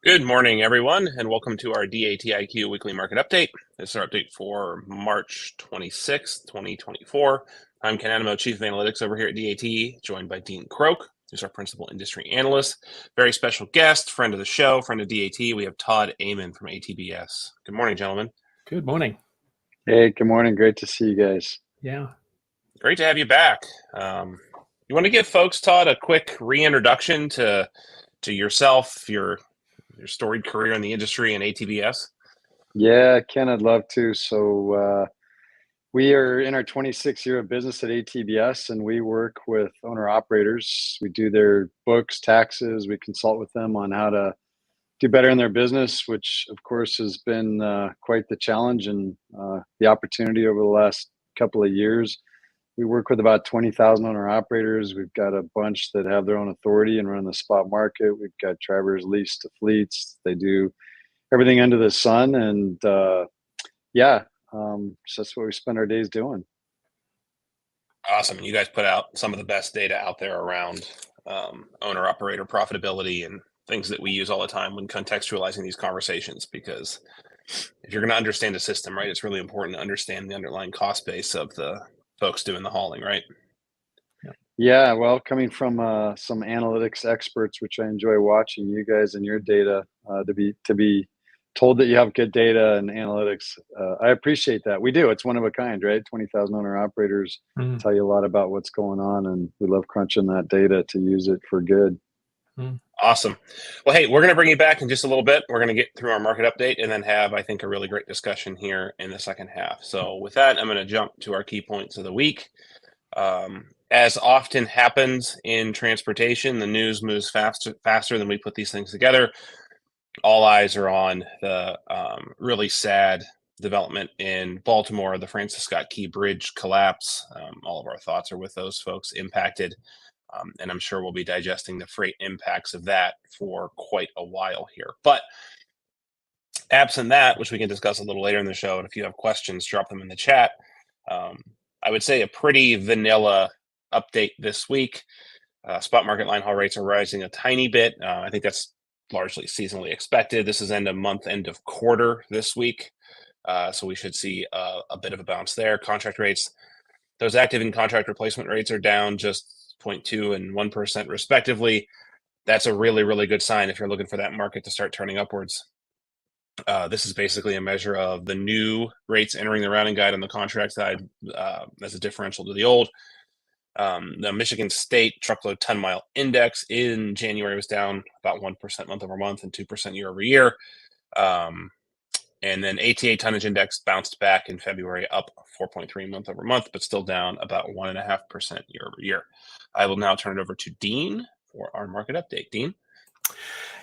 Good morning, everyone, and welcome to our DATIQ Weekly Market Update. This is our update for March 26th, 2024. I'm Ken Adamo, Chief of Analytics over here at DAT, joined by Dean Croak, who's our Principal Industry Analyst. Very special guest, friend of the show, friend of DAT. We have Todd Amon from ATBS. Good morning, gentlemen. Good morning. Hey, good morning. Great to see you guys. Yeah. Great to have you back. You want to give folks, Todd, a quick reintroduction to yourself, your storied career in the industry and ATBS? Yeah, Ken, I'd love to. We are in our 26th year of business at ATBS, and we work with owner-operators. We do their books, taxes. We consult with them on how to do better in their business, which, of course, has been quite the challenge and the opportunity over the last couple of years. We work with about 20,000 owner-operators. We've got a bunch that have their own authority and run the spot market. We've got drivers leased to fleets. They do everything under the sun, and so that's what we spend our days doing. Awesome. And you guys put out some of the best data out there around owner operator profitability and things that we use all the time when contextualizing these conversations, because if you're going to understand the system, right, it's really important to understand the underlying cost base of the folks doing the hauling, right? Yeah, well, coming from some analytics experts, which I enjoy watching you guys and your data, to be told that you have good data and analytics, I appreciate that. We do. It's one of a kind, right? 20,000 owner operators tell you a lot about what's going on, and we love crunching that data to use it for good. Awesome. Well, hey, we're going to bring you back in just a little bit. We're going to get through our market update and then have, I think, a really great discussion here in the second half. So with that, I'm going to jump to our key points of the week. As often happens in transportation, the news moves faster than we put these things together. All eyes are on the really sad development in Baltimore, the Francis Scott Key Bridge collapse. All of our thoughts are with those folks impacted. And I'm sure we'll be digesting the freight impacts of that for quite a while here. But absent that, which we can discuss a little later in the show, and if you have questions, drop them in the chat. I would say a pretty vanilla update this week. Spot market line haul rates are rising a tiny bit. I think that's largely seasonally expected. This is end of month, end of quarter this week. So we should see a bit of a bounce there. Contract rates, those active and contract replacement rates are down just 0.2 and 1% respectively. That's a really, really good sign if you're looking for that market to start turning upwards. This is basically a measure of the new rates entering the rounding guide on the contract side as a differential to the old. The Michigan State Truckload Ton Mile Index in January was down about 1% month over month and 2% year over year. And then ATA Tonnage Index bounced back in February, up 4.3 month over month, but still down about 1.5% year over year. I will now turn it over to Dean for our market update. Dean?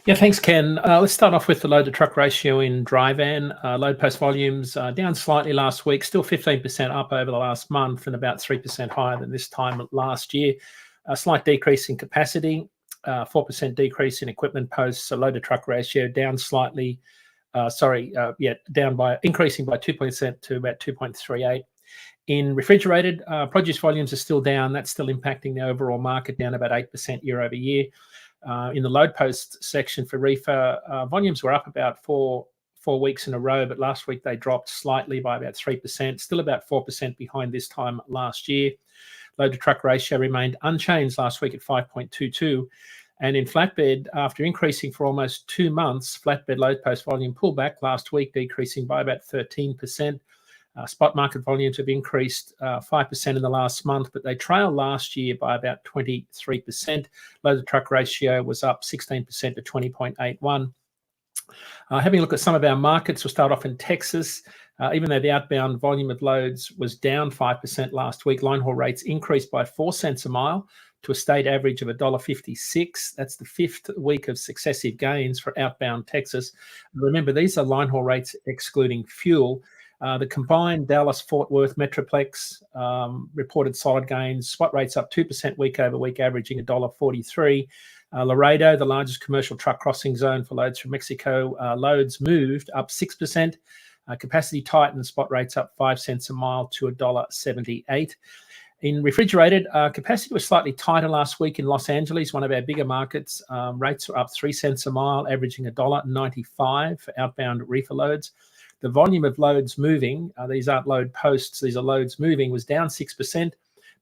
Yeah, thanks, Ken. Let's start off with the load-to-truck ratio in dry van. Load post volumes down slightly last week, still 15% up over the last month and about 3% higher than this time last year. A slight decrease in capacity, 4% decrease in equipment posts, so load-to-truck ratio down slightly. Increasing by 2% to about 2.38. In refrigerated, produce volumes are still down. That's still impacting the overall market, down about 8% year over year. In the load post section for reefer, volumes were up about four weeks in a row, but last week they dropped slightly by about 3%, still about 4% behind this time last year. Load to truck ratio remained unchanged last week at 5.22. And in flatbed, after increasing for almost 2 months, flatbed load post volume pulled back last week, decreasing by about 13%. Spot market volumes have increased 5% in the last month, but they trailed last year by about 23%. Load to truck ratio was up 16% to 20.81. Having a look at some of our markets, we'll start off in Texas. Even though the outbound volume of loads was down 5% last week, line haul rates increased by 4 cents a mile to a state average of $1.56. That's the 5th week of successive gains for outbound Texas. Remember, these are line haul rates excluding fuel. The combined Dallas-Fort Worth Metroplex reported solid gains. Spot rates up 2% week over week, averaging $1.43. Laredo, the largest commercial truck crossing zone for loads from Mexico, loads moved up 6%. Capacity tightened, spot rates up 5 cents a mile to $1.78. In refrigerated, capacity was slightly tighter last week in Los Angeles, one of our bigger markets. Rates are up 3 cents a mile, averaging $1.95 for outbound reefer loads. The volume of loads moving, these aren't load posts, these are loads moving, was down 6%,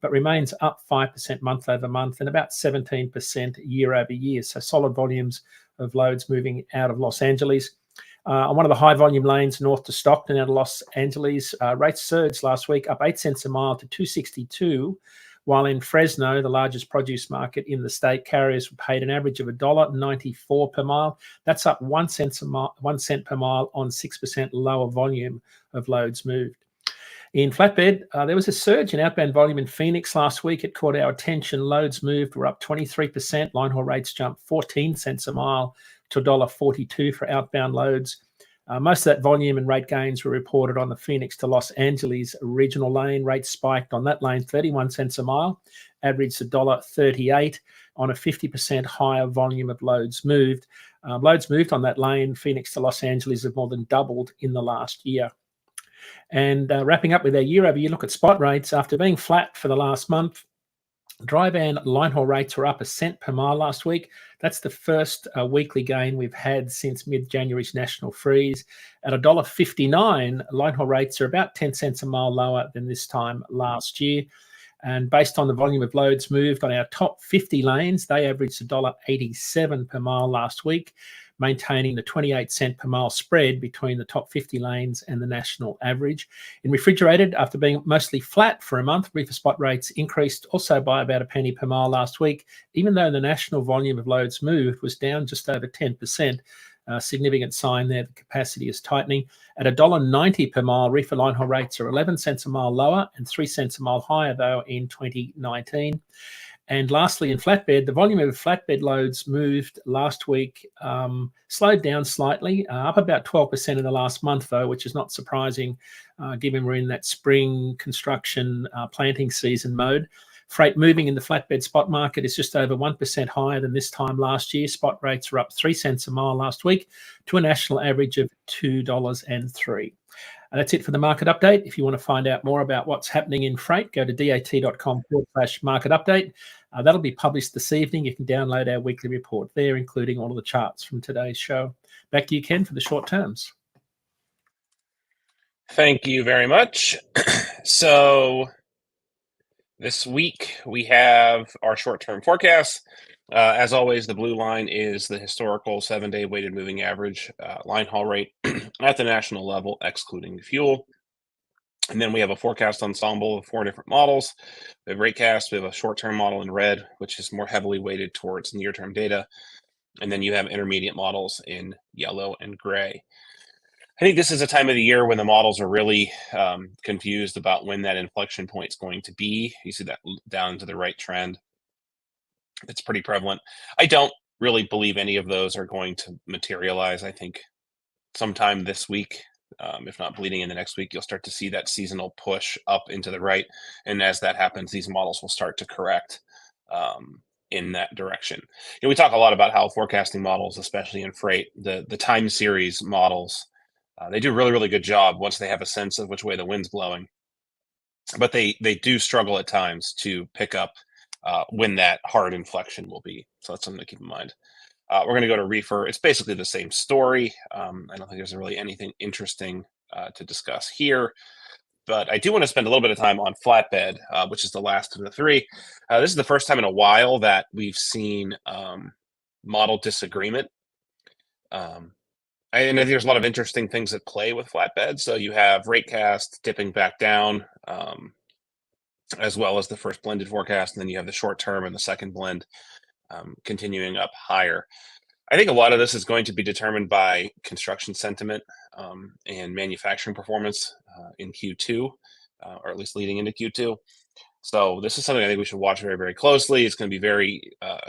but remains up 5% month over month and about 17% year over year. So solid volumes of loads moving out of Los Angeles. On one of the high volume lanes north to Stockton out of Los Angeles, rates surged last week, up 8 cents a mile to $2.62, while in Fresno, the largest produce market in the state, carriers were paid an average of $1.94 per mile. That's up 1 cent per mile on 6% lower volume of loads moved. In flatbed, there was a surge in outbound volume in Phoenix last week. It caught our attention. Loads moved were up 23%. Line haul rates jumped 14 cents a mile to $1.42 for outbound loads. Most of that volume and rate gains were reported on the Phoenix to Los Angeles regional lane. Rates spiked on that lane 31 cents a mile, averaged $1.38 on a 50% higher volume of loads moved. Loads moved on that lane, Phoenix to Los Angeles, have more than doubled in the last year. And wrapping up with our year-over-year look at spot rates, after being flat for the last month, dry van line haul rates were up 1 cent per mile last week. That's the first weekly gain we've had since mid-January's national freeze. At $1.59, line haul rates are about 10 cents a mile lower than this time last year. And based on the volume of loads moved on our top 50 lanes, they averaged $1.87 per mile last week, maintaining the 28 cent per mile spread between the top 50 lanes and the national average. In refrigerated, after being mostly flat for a month, reefer spot rates increased also by about a penny per mile last week, even though the national volume of loads moved was down just over 10%. A significant sign there that capacity is tightening. At $1.90 per mile, reefer line haul rates are 11 cents a mile lower and 3 cents a mile higher, though, in 2019. And lastly, in flatbed, the volume of flatbed loads moved last week slowed down slightly, up about 12% in the last month, though, which is not surprising given we're in that spring construction planting season mode. Freight moving in the flatbed spot market is just over 1% higher than this time last year. Spot rates are up 3 cents a mile last week to a national average of $2.03. That's it for the market update. If you want to find out more about what's happening in freight, go to dat.com/market update. That'll be published this evening. You can download our weekly report there, including all of the charts from today's show. Back to you, Ken, for the short terms. Thank you very much. So this week we have our short-term forecast. As always, the blue line is the historical 7-day weighted moving average line haul rate at the national level, excluding fuel. And then we have a forecast ensemble of 4 different models. We have Ratecast, we have a short-term model in red, which is more heavily weighted towards near-term data. And then you have intermediate models in yellow and gray. I think this is a time of the year when the models are really confused about when that inflection point is going to be. You see that down to the right trend. It's pretty prevalent. I don't really believe any of those are going to materialize. I think sometime this week, if not bleeding into next week, you'll start to see that seasonal push up into the right. And as that happens, these models will start to correct in that direction. You know, we talk a lot about how forecasting models, especially in freight, the time series models, they do a really, really good job once they have a sense of which way the wind's blowing. But they do struggle at times to pick up when that hard inflection will be. So that's something to keep in mind. We're going to go to reefer. It's basically the same story. I don't think there's really anything interesting to discuss here. But I do want to spend a little bit of time on flatbed, which is the last of the 3. This is the first time in a while that we've seen model disagreement. And I think there's a lot of interesting things at play with flatbed. So you have Ratecast dipping back down, as well as the first blended forecast. And then you have the short term and the second blend continuing up higher. I think a lot of this is going to be determined by construction sentiment and manufacturing performance in Q2, or at least leading into Q2. So this is something I think we should watch very, very closely. It's going to be very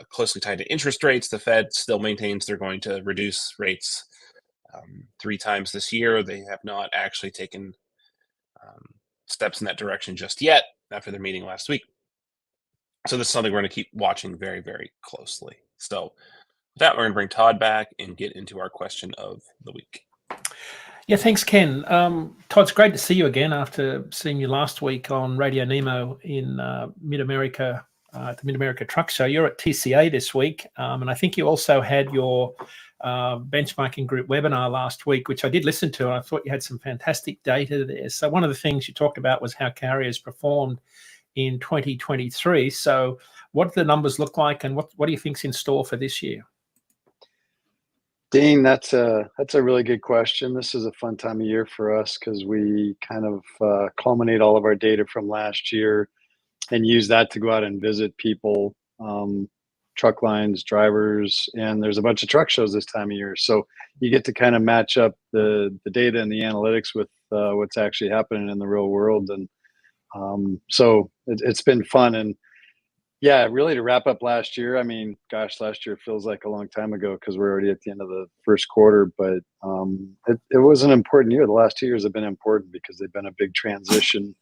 closely tied to interest rates. The Fed still maintains they're going to reduce rates 3 times this year. They have not actually taken steps in that direction just yet after their meeting last week. So this is something we're going to keep watching very, very closely. So with that, we're going to bring Todd back and get into our question of the week. Yeah, thanks, Ken. Todd, it's great to see you again after seeing you last week on Radio Nemo in Mid-America, at the Mid-America Truck Show. You're at TCA this week, and I think you also had your benchmarking group webinar last week, which I did listen to, and I thought you had some fantastic data there. So one of the things you talked about was how carriers performed in 2023. So what do the numbers look like, and what do you think's in store for this year? Dean, that's a really good question. This is a fun time of year for us because we kind of culminate all of our data from last year and use that to go out and visit people, truck lines, drivers, and there's a bunch of truck shows this time of year. So you get to kind of match up the data and the analytics with what's actually happening in the real world. And so it's been fun. And yeah, really to wrap up last year, I mean, gosh, last year feels like a long time ago because we're already at the end of the first quarter, but it was an important year. The last 2 years have been important because they've been a big transition,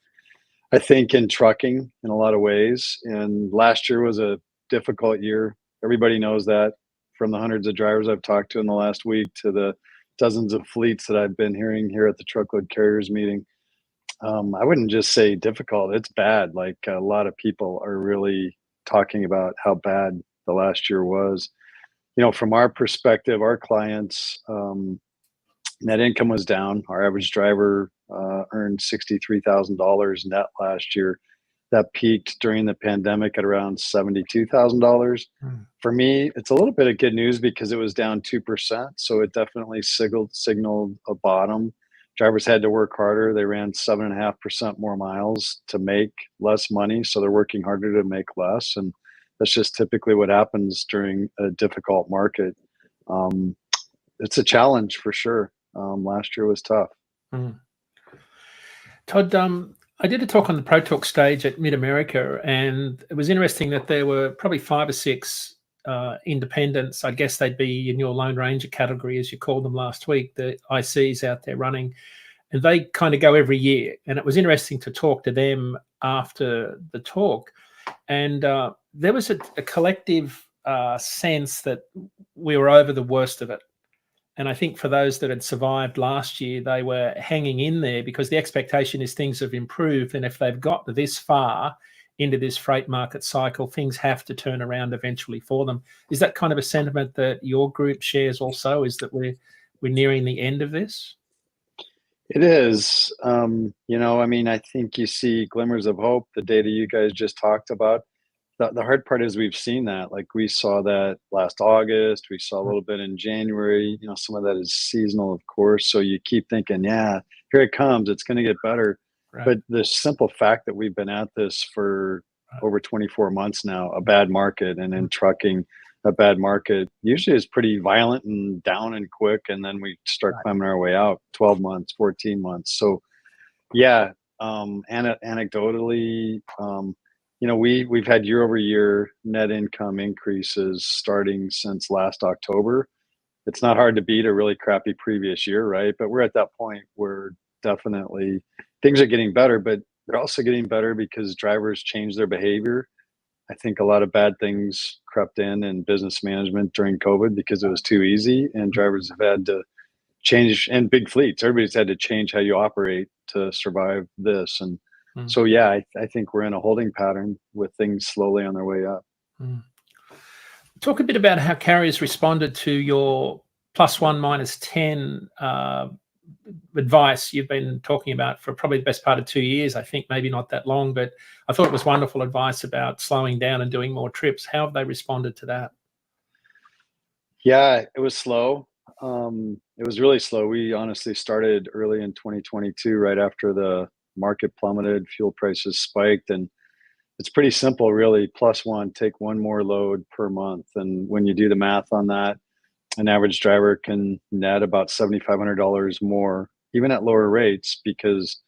I think, in trucking in a lot of ways. And last year was a difficult year. Everybody knows that, from the hundreds of drivers I've talked to in the last week to the dozens of fleets that I've been hearing here at the truckload carriers meeting. I wouldn't just say difficult, it's bad. Like, a lot of people are really talking about how bad the last year was. You know, from our perspective, our clients, net income was down. Our average driver earned $63,000 net last year. That peaked during the pandemic at around $72,000. For me, it's a little bit of good news because it was down 2%. So it definitely signaled a bottom. Drivers had to work harder. They ran 7.5% more miles to make less money. So they're working harder to make less. And that's just typically what happens during a difficult market. It's a challenge for sure. Last year was tough. Todd, I did a talk on the Pro Talk stage at Mid-America, and it was interesting that there were probably 5 or 6 independents. I guess they'd be in your Lone Ranger category, as you called them last week, the ICs out there running, and they kind of go every year. And it was interesting to talk to them after the talk. And there was a collective sense that we were over the worst of it. And I think for those that had survived last year, they were hanging in there because the expectation is things have improved. And if they've got this far into this freight market cycle, things have to turn around eventually for them. Is that kind of a sentiment that your group shares also, is that we're nearing the end of this? It is. You know, I mean, I think you see glimmers of hope, the data you guys just talked about. The hard part is we've seen that. Like, we saw that last August. We saw a little bit in January. You know, some of that is seasonal, of course. So you keep thinking, yeah, here it comes. It's going to get better. Right. But the simple fact that we've been at this for over 24 months now, a bad market, and in trucking, a bad market usually is pretty violent and down and quick. And then we start climbing our way out 12 months, 14 months. So yeah, anecdotally, you know, we've had year over year net income increases starting since last October. It's not hard to beat a really crappy previous year, right? But we're at that point where definitely things are getting better, but they're also getting better because drivers change their behavior. I think a lot of bad things crept in business management during COVID because it was too easy, and drivers have had to change, and big fleets, everybody's had to change how you operate to survive this. And so, yeah, I think we're in a holding pattern with things slowly on their way up. Talk a bit about how carriers responded to your +1, -10 advice you've been talking about for probably the best part of 2 years. I think maybe not that long, but I thought it was wonderful advice about slowing down and doing more trips. How have they responded to that? Yeah, it was slow. It was really slow. We honestly started early in 2022, right after the market plummeted, fuel prices spiked, and it's pretty simple, really. +1, take one more load per month. And when you do the math on that, an average driver can net about $7,500 more, even at lower rates, because,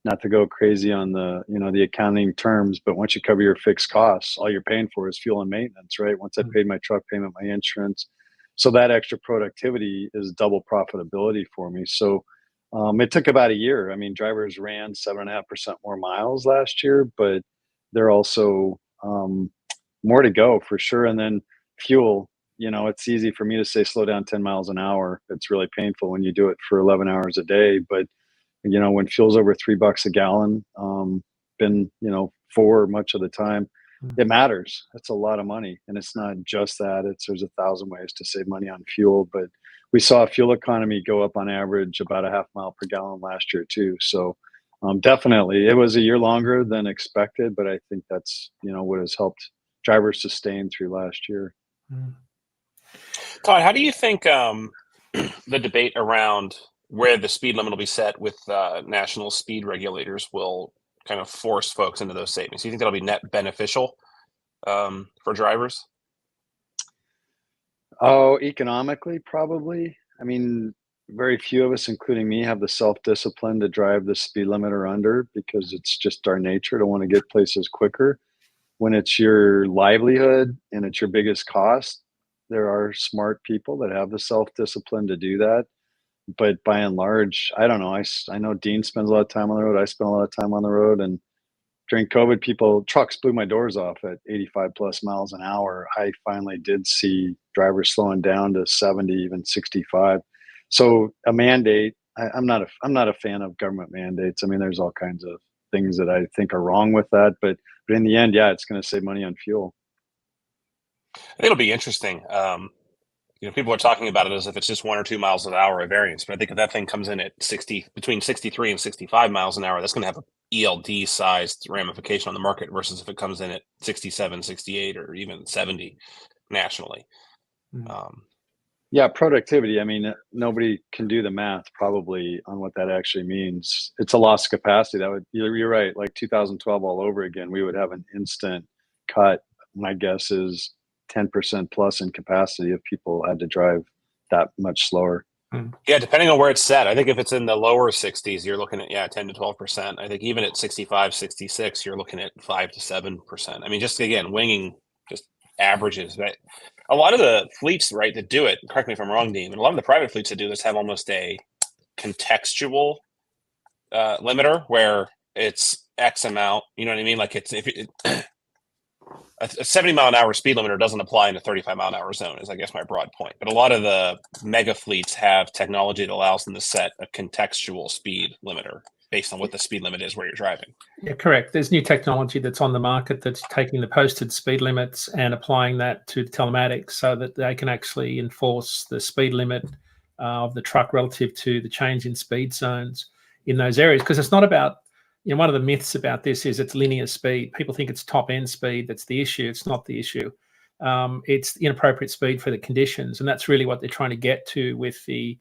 not to go crazy on the, you know, the accounting terms, but once you cover your fixed costs, all you're paying for is fuel and maintenance, right? Once I paid my truck payment, my insurance. So that extra productivity is double profitability for me. So it took about a year. I mean, drivers ran 7.5% more miles last year, but they're also more to go for sure. And then fuel, it's easy for me to say slow down 10 miles an hour. It's really painful when you do it for 11 hours a day. But, when fuel's over $3 a gallon, been, four much of the time, it matters. It's a lot of money. And it's not just that, there's 1,000 ways to save money on fuel. But we saw fuel economy go up on average about a half mile per gallon last year too. So definitely it was a year longer than expected, but I think that's, what has helped drivers sustain through last year. Todd, how do you think the debate around where the speed limit will be set with national speed regulators will kind of force folks into those savings? Do you think that'll be net beneficial for drivers? Oh, economically, probably. I mean, very few of us, including me, have the self-discipline to drive the speed limit or under, because it's just our nature to want to get places quicker. When it's your livelihood and it's your biggest cost, there are smart people that have the self-discipline to do that. But by and large, I don't know. I know Dean spends a lot of time on the road. I spend a lot of time on the road. And during COVID, trucks blew my doors off at 85 plus miles an hour. I finally did see drivers slowing down to 70, even 65. So a mandate, I'm not a fan of government mandates. I mean, there's all kinds of things that I think are wrong with that. But in the end, yeah, it's going to save money on fuel. I think it'll be interesting. People are talking about it as if it's just 1 or 2 miles an hour of variance, but I think if that thing comes in at between 63 and 65 miles an hour, that's going to have an ELD sized ramification on the market versus if it comes in at 67, 68, or even 70 nationally. Yeah, productivity. I mean, nobody can do the math probably on what that actually means. It's a lost capacity. You're right. Like 2012 all over again, we would have an instant cut. My guess is 10% plus in capacity if people had to drive that much slower. Yeah, depending on where it's set. I think if it's in the lower 60s, you're looking at 10 to 12%. I think even at 65, 66, you're looking at 5 to 7%. I mean, just again, winging just averages. But a lot of the fleets, right, that do it, correct me if I'm wrong, Dean, and a lot of the private fleets that do this have almost a contextual limiter where it's X amount. You know what I mean? Like a 70 mile an hour speed limiter doesn't apply in a 35 mile an hour zone, is I guess my broad point. But a lot of the mega fleets have technology that allows them to set a contextual speed limiter based on what the speed limit is where you're driving. Yeah, correct. There's new technology that's on the market that's taking the posted speed limits and applying that to telematics so that they can actually enforce the speed limit of the truck relative to the change in speed zones in those areas. Because it's not about, one of the myths about this is it's linear speed. People think it's top end speed that's the issue. It's not the issue. It's inappropriate speed for the conditions. And that's really what they're trying to get to with the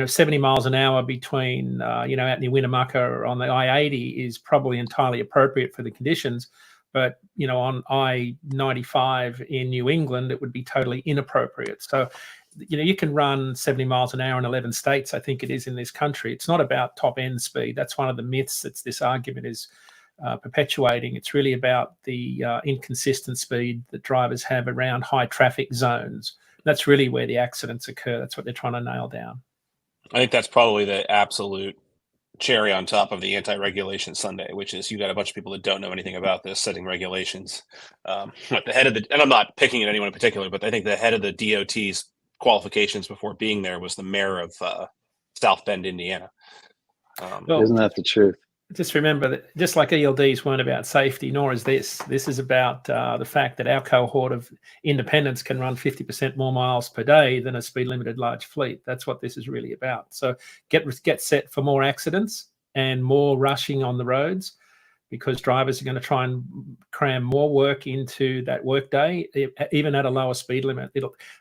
70 miles an hour between, out near Winnemucca or on the I-80 is probably entirely appropriate for the conditions. But, on I-95 in New England, it would be totally inappropriate. So, you can run 70 miles an hour in 11 states, I think it is, in this country. It's not about top end speed. That's one of the myths that this argument is perpetuating. It's really about the inconsistent speed that drivers have around high traffic zones. That's really where the accidents occur. That's what they're trying to nail down. I think that's probably the absolute cherry on top of the anti-regulation Sunday, which is you got a bunch of people that don't know anything about this setting regulations. At the head of and I'm not picking at anyone in particular, but I think the head of the DOT's qualifications before being there was the mayor of South Bend, Indiana. Isn't that the truth? Just remember that just like ELDs weren't about safety, nor is this. This is about the fact that our cohort of independents can run 50% more miles per day than a speed limited large fleet. That's what this is really about. So get set for more accidents and more rushing on the roads, because drivers are going to try and cram more work into that work day, even at a lower speed limit.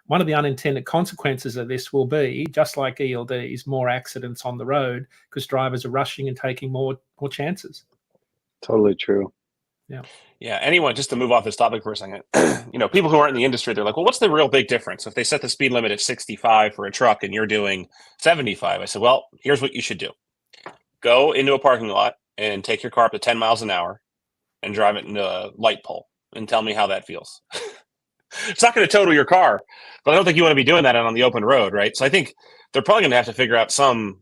One of the unintended consequences of this will be, just like ELDs, more accidents on the road because drivers are rushing and taking more chances. Totally true. Yeah. Anyone, just to move off this topic for a second, people who aren't in the industry, they're like, well, what's the real big difference? If they set the speed limit at 65 for a truck and you're doing 75, I said, well, here's what you should do. Go into a parking lot and take your car up to 10 miles an hour and drive it into a light pole and tell me how that feels. It's not going to total your car, but I don't think you want to be doing that on the open road, right? So I think they're probably going to have to figure out some,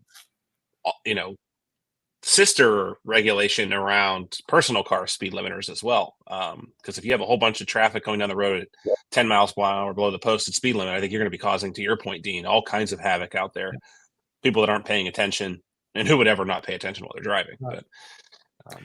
sister regulation around personal car speed limiters as well. Because if you have a whole bunch of traffic going down the road at 10 miles per hour below the posted speed limit, I think you're going to be causing, to your point, Dean, all kinds of havoc out there. People that aren't paying attention, and who would ever not pay attention while they're driving. Right. But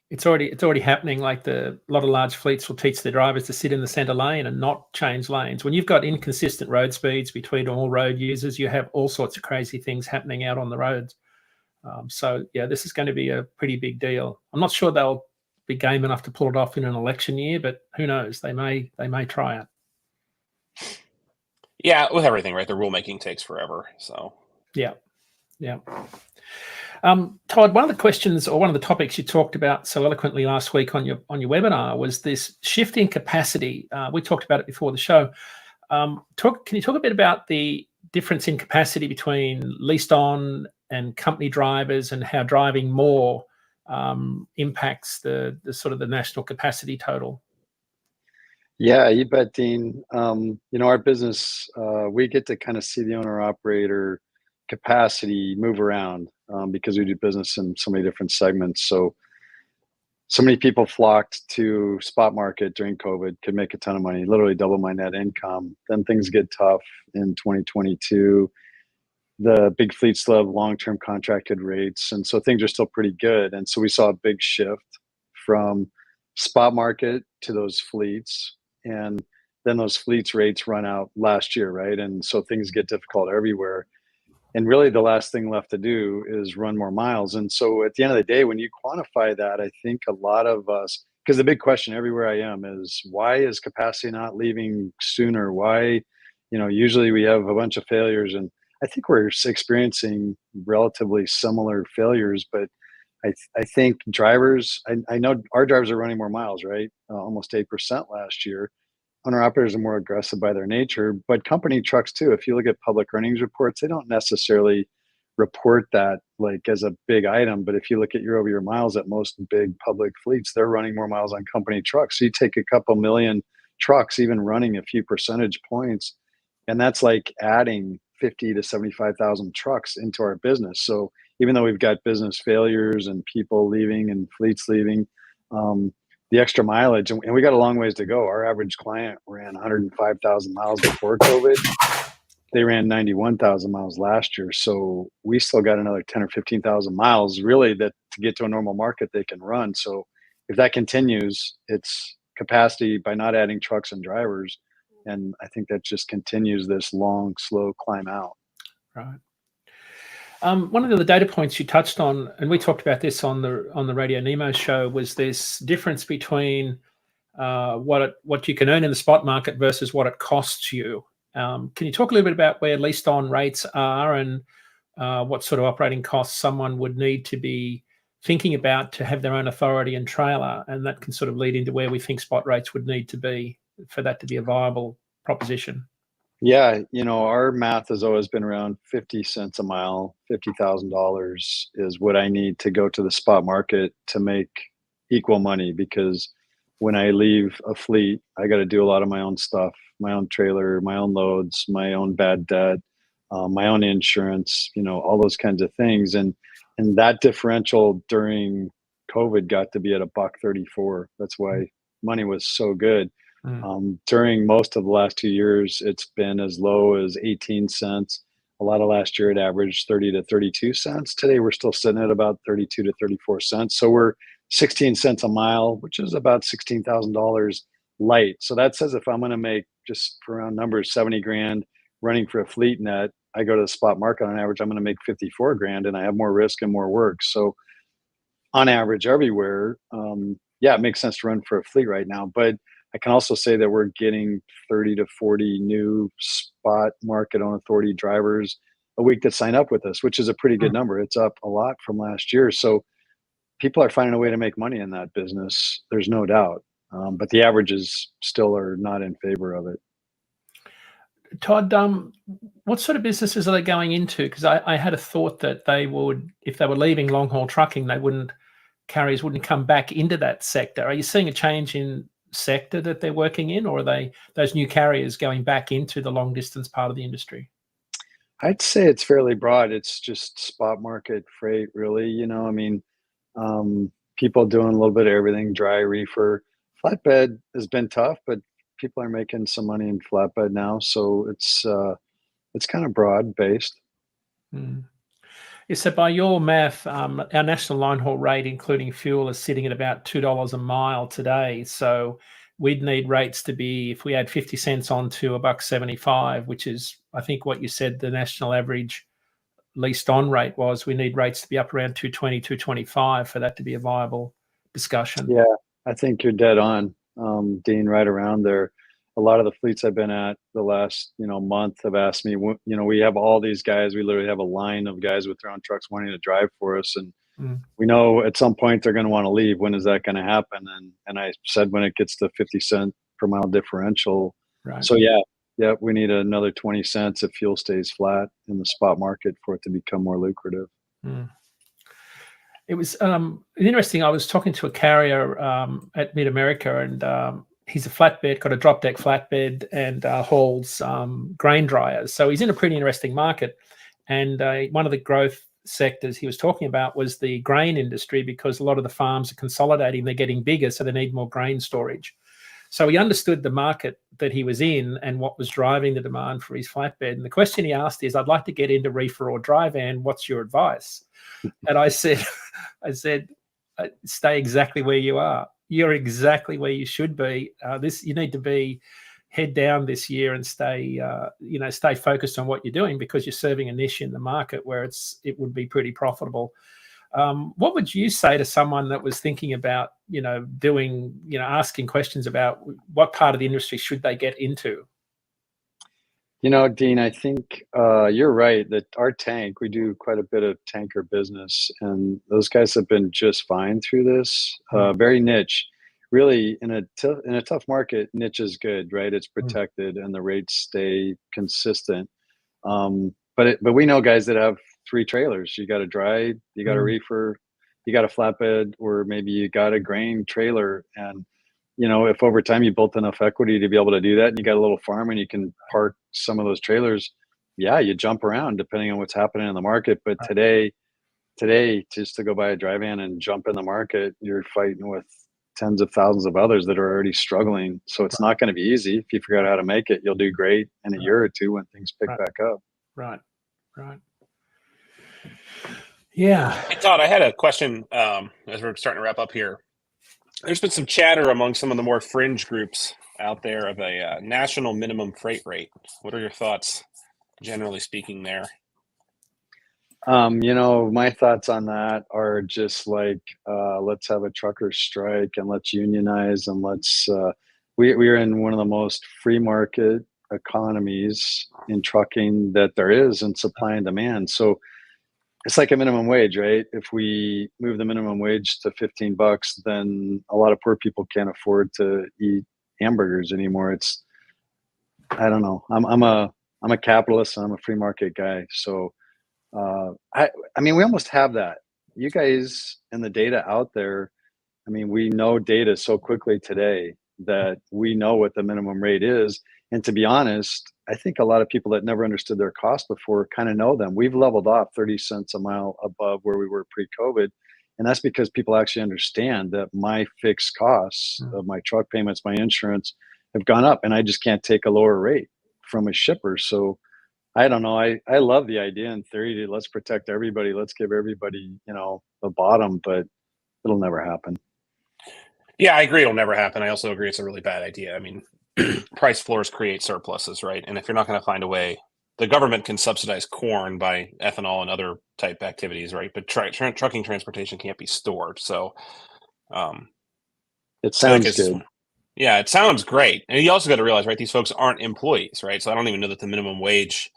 it's already happening. Like a lot of large fleets will teach their drivers to sit in the center lane and not change lanes. When you've got inconsistent road speeds between all road users, you have all sorts of crazy things happening out on the roads. So yeah, this is going to be a pretty big deal. I'm not sure they'll be game enough to pull it off in an election year, but who knows? They may try it. Yeah, with everything, right? The rulemaking takes forever. So yeah. Todd, one of the questions or one of the topics you talked about so eloquently last week on your webinar was this shift in capacity. We talked about it before the show. Can you talk a bit about the difference in capacity between leased on and company drivers, and how driving more impacts the sort of the national capacity total? Yeah, you bet, Dean. Our business, we get to kind of see the owner operator capacity move around because we do business in so many different segments. So many people flocked to spot market during COVID, could make a ton of money, literally double my net income. Then things get tough in 2022. The big fleets love long-term contracted rates, and so things are still pretty good. And so we saw a big shift from spot market to those fleets, and then those fleets rates run out last year, right? And so things get difficult everywhere. And really the last thing left to do is run more miles. And so at the end of the day, when you quantify that, I think a lot of us, because the big question everywhere I am is, why is capacity not leaving sooner? Why, usually we have a bunch of failures, and I think we're experiencing relatively similar failures, but I think drivers, I know our drivers are running more miles, right? Almost 8% last year. Owner operators are more aggressive by their nature, but company trucks too. If you look at public earnings reports, they don't necessarily report that like as a big item. But if you look at year-over-year miles at most big public fleets, they're running more miles on company trucks. So you take a couple million trucks, even running a few percentage points, and that's like adding 50 to 75,000 trucks into our business. So even though we've got business failures and people leaving and fleets leaving, the extra mileage, and we got a long ways to go. Our average client ran 105,000 miles before COVID. They ran 91,000 miles last year. So we still got another 10 or 15,000 miles really that to get to a normal market they can run. So if that continues, it's capacity by not adding trucks and drivers. And I think that just continues this long, slow climb out. Right. One of the data points you touched on, and we talked about this on the Radio Nemo show, was this difference between what you can earn in the spot market versus what it costs you. Can you talk a little bit about where leased on rates are and what sort of operating costs someone would need to be thinking about to have their own authority and trailer? And that can sort of lead into where we think spot rates would need to be for that to be a viable proposition. Yeah, our math has always been around 50 cents a mile. $50,000 is what I need to go to the spot market to make equal money, because when I leave a fleet, I got to do a lot of my own stuff, my own trailer, my own loads, my own bad debt, my own insurance, all those kinds of things. And that differential during COVID got to be at $1.34. That's why money was so good. During most of the last 2 years, it's been as low as 18 cents. A lot of last year it averaged 30 to 32 cents. Today we're still sitting at about 32 to 34 cents. So we're 16 cents a mile, which is about $16,000 light. So that says if I'm going to make, just for round numbers, 70 grand running for a fleet net, I go to the spot market on average, I'm going to make 54 grand, and I have more risk and more work. So on average everywhere, it makes sense to run for a fleet right now. But I can also say that we're getting 30 to 40 new spot market on authority drivers a week that sign up with us, which is a pretty good number. It's up a lot from last year. So people are finding a way to make money in that business. There's no doubt. But the averages still are not in favor of it. Todd, what sort of businesses are they going into? Because I had a thought that they would, if they were leaving long haul trucking, carriers wouldn't come back into that sector. Are you seeing a change in sector that they're working in, or are those new carriers going back into the long distance part of the industry? I'd say it's fairly broad. It's just spot market freight, really. I mean, people doing a little bit of everything, dry reefer. Flatbed has been tough, but people are making some money in flatbed now, so it's kind of broad based. Mm. Yeah, so by your math, our national line haul rate, including fuel, is sitting at about $2 a mile today. So we'd need rates to be, if we add 50 cents on to $1.75, which is, I think, what you said the national average leased on rate was, we need rates to be up around 220, 225 for that to be a viable discussion. Yeah, I think you're dead on, Dean, right around there. A lot of the fleets I've been at the last, month have asked me, we have all these guys. We literally have a line of guys with their own trucks wanting to drive for us. And Mm. we know at some point they're going to want to leave. When is that going to happen? And I said, when it gets to 50 cent per mile differential. Right. So yeah, we need another 20 cents if fuel stays flat in the spot market for it to become more lucrative. Mm. It was interesting. I was talking to a carrier at Mid America, and he's a flatbed, got a drop deck flatbed, and hauls grain dryers. So he's in a pretty interesting market. And one of the growth sectors he was talking about was the grain industry, because a lot of the farms are consolidating, they're getting bigger, so they need more grain storage. So he understood the market that he was in and what was driving the demand for his flatbed. And the question he asked is, I'd like to get into reefer or dry van. What's your advice? And I said, stay exactly where you are. You're exactly where you should be. You need to be head down this year and stay focused on what you're doing, because you're serving a niche in the market where it would be pretty profitable. What would you say to someone that was thinking about, asking questions about what part of the industry should they get into? Dean, I think you're right that we do quite a bit of tanker business, and those guys have been just fine through this. Very niche. Really, in a tough market, niche is good, right? It's protected and the rates stay consistent. But we know guys that have 3 trailers. You got a dry, you got a reefer, you got a flatbed, or maybe you got a grain trailer. And if over time you built enough equity to be able to do that, and you got a little farm and you can park some of those trailers, yeah, you jump around depending on what's happening in the market. But today, just to go buy a dry van and jump in the market, you're fighting with tens of thousands of others that are already struggling. So it's not going to be easy. If you figure out how to make it, you'll do great in a year or two when things pick back up. Right. Yeah. Hey, Todd, I had a question as we're starting to wrap up here. There's been some chatter among some of the more fringe groups out there of a national minimum freight rate. What are your thoughts, generally speaking, there? My thoughts on that are just like, let's have a trucker strike and let's unionize, and we're in one of the most free market economies in trucking that there is, in supply and demand. So it's like a minimum wage, right? If we move the minimum wage to $15, then a lot of poor people can't afford to eat hamburgers anymore. I don't know. I'm a capitalist and I'm a free market guy. So I mean, we almost have that. You guys and the data out there, I mean, we know data so quickly today that we know what the minimum rate is. And to be honest, I think a lot of people that never understood their costs before kind of know them. We've leveled off 30 cents a mile above where we were pre-COVID. And that's because people actually understand that my fixed costs of my truck payments, my insurance have gone up, and I just can't take a lower rate from a shipper. So I don't know. I love the idea in theory. Let's protect everybody. Let's give everybody, the bottom, but it'll never happen. Yeah, I agree. It'll never happen. I also agree it's a really bad idea. I mean, price floors create surpluses, right? And if you're not going to find a way, the government can subsidize corn by ethanol and other type activities, right? But trucking transportation can't be stored. So it sounds good. Yeah, it sounds great. And you also got to realize, right, these folks aren't employees, right? So I don't even know that the minimum wage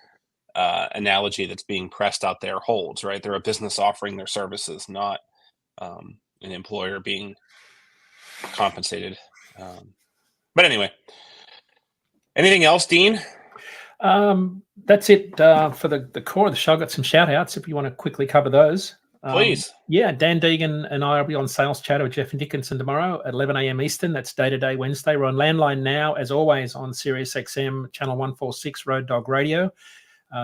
analogy that's being pressed out there holds, right? They're a business offering their services, not an employer being compensated. But anyway, anything else, Dean? That's it for the core of the show. I've got some shout outs if you want to quickly cover those. Please. Yeah, Dan Deegan and I will be on Sales Chatter with Jeff and Dickinson tomorrow at 11 a.m. Eastern. That's day-to-day Wednesday. We're on Landline now, as always, on Sirius XM, channel 146, Road Dog Radio.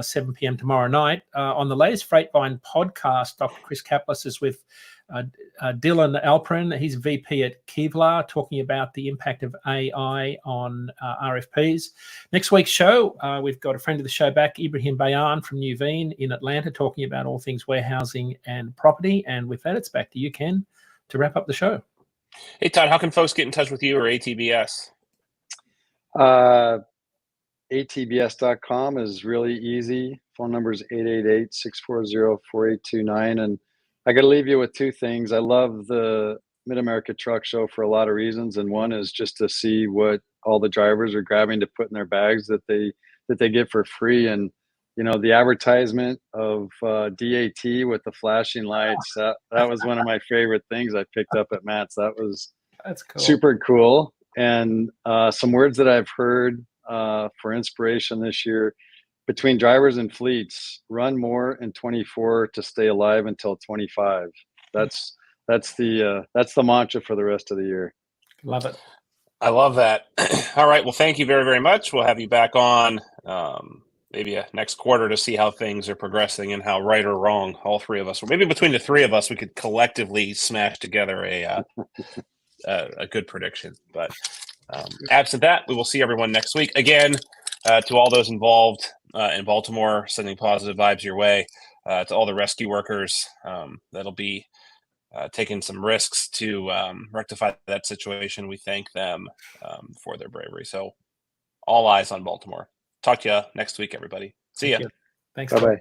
7 p.m. tomorrow night. On the latest Freightvine podcast, Dr. Chris Kaplis is with Dylan Alperin. He's VP at Kevlar, talking about the impact of AI on RFPs. Next week's show, we've got a friend of the show back, Ibrahim Bayan from Nuveen in Atlanta, talking about all things warehousing and property. And with that, it's back to you, Ken, to wrap up the show. Hey, Todd, how can folks get in touch with you or ATBS? ATBS.com is really easy. Phone number is 888-640-4829. And I got to leave you with two things. I love the Mid-America Truck Show for a lot of reasons. And one is just to see what all the drivers are grabbing to put in their bags that they get for free. And, you know, the advertisement of DAT with the flashing lights, that was one of my favorite things I picked up at Matt's. That's cool. Super cool. And some words that I've heard for inspiration this year: between drivers and fleets, run more in 24 to stay alive until 25. That's the mantra for the rest of the year. Love it. I love that. All right. Well, thank you very, very much. We'll have you back on maybe next quarter to see how things are progressing and how right or wrong all three of us, or maybe between the three of us, we could collectively smash together a good prediction. But absent that, we will see everyone next week. Again, to all those involved in Baltimore, sending positive vibes your way. To all the rescue workers that'll be taking some risks to rectify that situation, we thank them for their bravery. So all eyes on Baltimore. Talk to you next week, everybody. See ya. Thanks. Bye-bye.